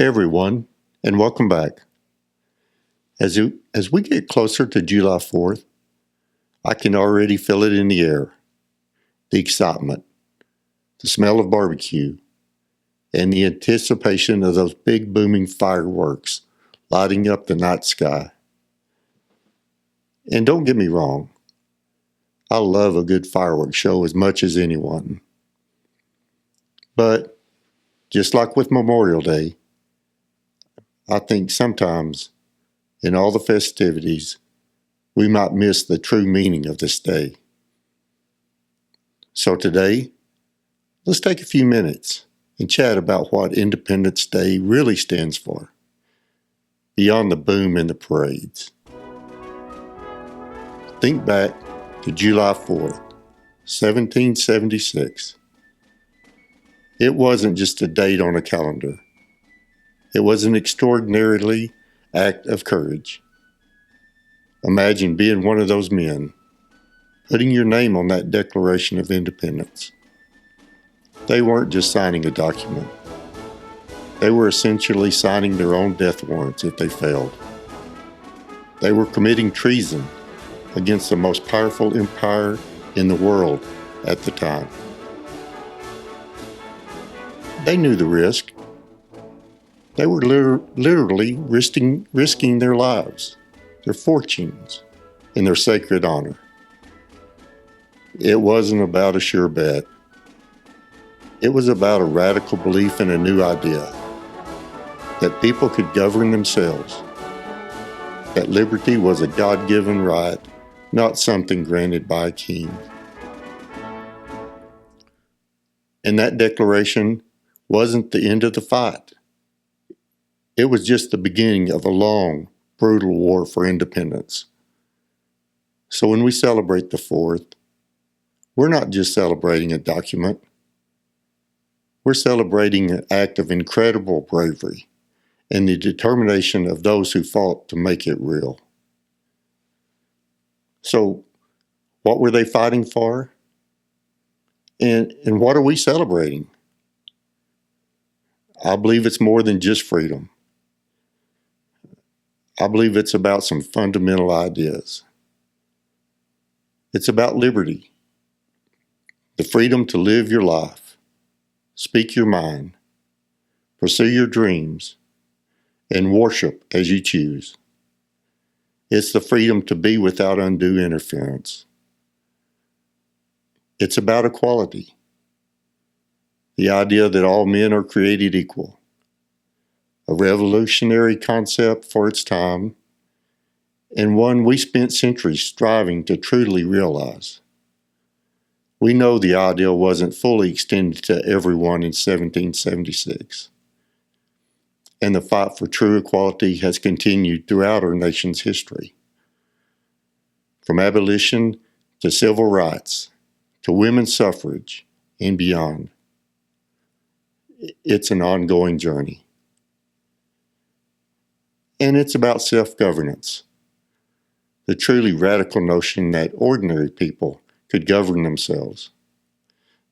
Hey everyone, and welcome back. As we get closer to July 4th, I can already feel it in the air. The excitement, the smell of barbecue, and the anticipation of those big booming fireworks lighting up the night sky. And don't get me wrong, I love a good fireworks show as much as anyone. But just like with Memorial Day, I think sometimes in all the festivities, we might miss the true meaning of this day. So today, let's take a few minutes and chat about what Independence Day really stands for, beyond the boom and the parades. Think back to July 4th, 1776. It wasn't just a date on a calendar. It was an extraordinarily act of courage. Imagine being one of those men, putting your name on that Declaration of Independence. They weren't just signing a document. They were essentially signing their own death warrants if they failed. They were committing treason against the most powerful empire in the world at the time. They knew the risk. They were literally risking their lives, their fortunes, and their sacred honor. It wasn't about a sure bet. It was about a radical belief in a new idea, that people could govern themselves, that liberty was a God-given right, not something granted by a king. And that declaration wasn't the end of the fight. It was just the beginning of a long, brutal war for independence. So when we celebrate the 4th, we're not just celebrating a document. We're celebrating an act of incredible bravery and the determination of those who fought to make it real. So, what were they fighting for? And what are we celebrating? I believe it's more than just freedom. I believe it's about some fundamental ideas. It's about liberty, the freedom to live your life, speak your mind, pursue your dreams, and worship as you choose. It's the freedom to be without undue interference. It's about equality, the idea that all men are created equal, a revolutionary concept for its time, and one we spent centuries striving to truly realize. We know the ideal wasn't fully extended to everyone in 1776, and the fight for true equality has continued throughout our nation's history. From abolition to civil rights, to women's suffrage, and beyond. It's an ongoing journey. And it's about self-governance, the truly radical notion that ordinary people could govern themselves,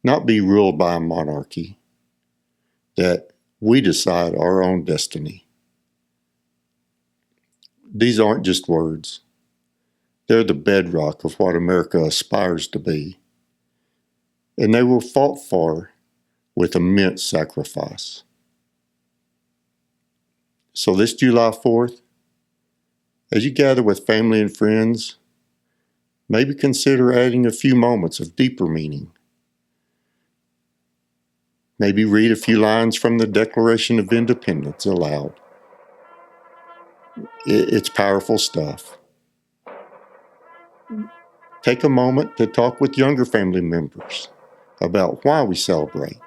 not be ruled by a monarchy, that we decide our own destiny. These aren't just words. They're the bedrock of what America aspires to be. And they were fought for with immense sacrifice. So this July 4th, as you gather with family and friends, maybe consider adding a few moments of deeper meaning. Maybe read a few lines from the Declaration of Independence aloud. It's powerful stuff. Take a moment to talk with younger family members about why we celebrate,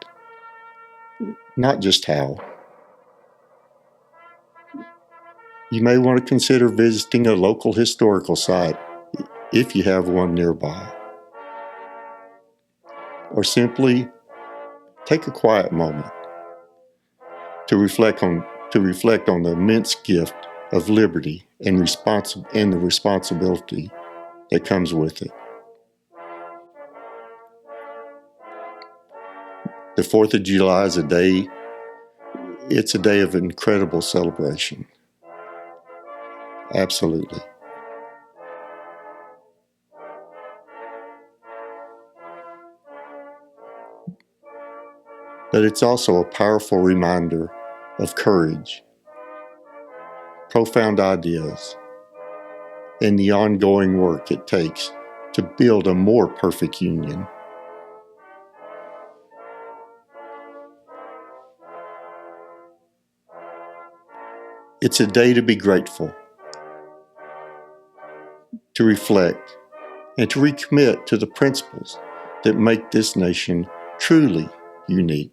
not just how. You may want to consider visiting a local historical site if you have one nearby. Or simply take a quiet moment to reflect on the immense gift of liberty and the responsibility that comes with it. The 4th of July is a day It's a day of incredible celebration. Absolutely. But it's also a powerful reminder of courage, profound ideas, and the ongoing work it takes to build a more perfect union. It's a day to be grateful, to reflect, and to recommit to the principles that make this nation truly unique.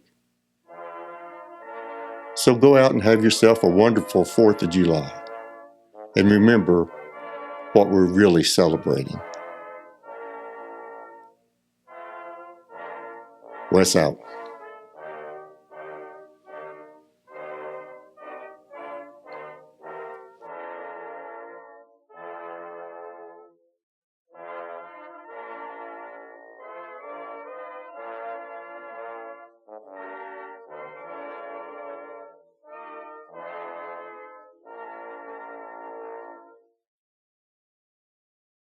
So go out and have yourself a wonderful 4th of July. And remember what we're really celebrating. Wes out.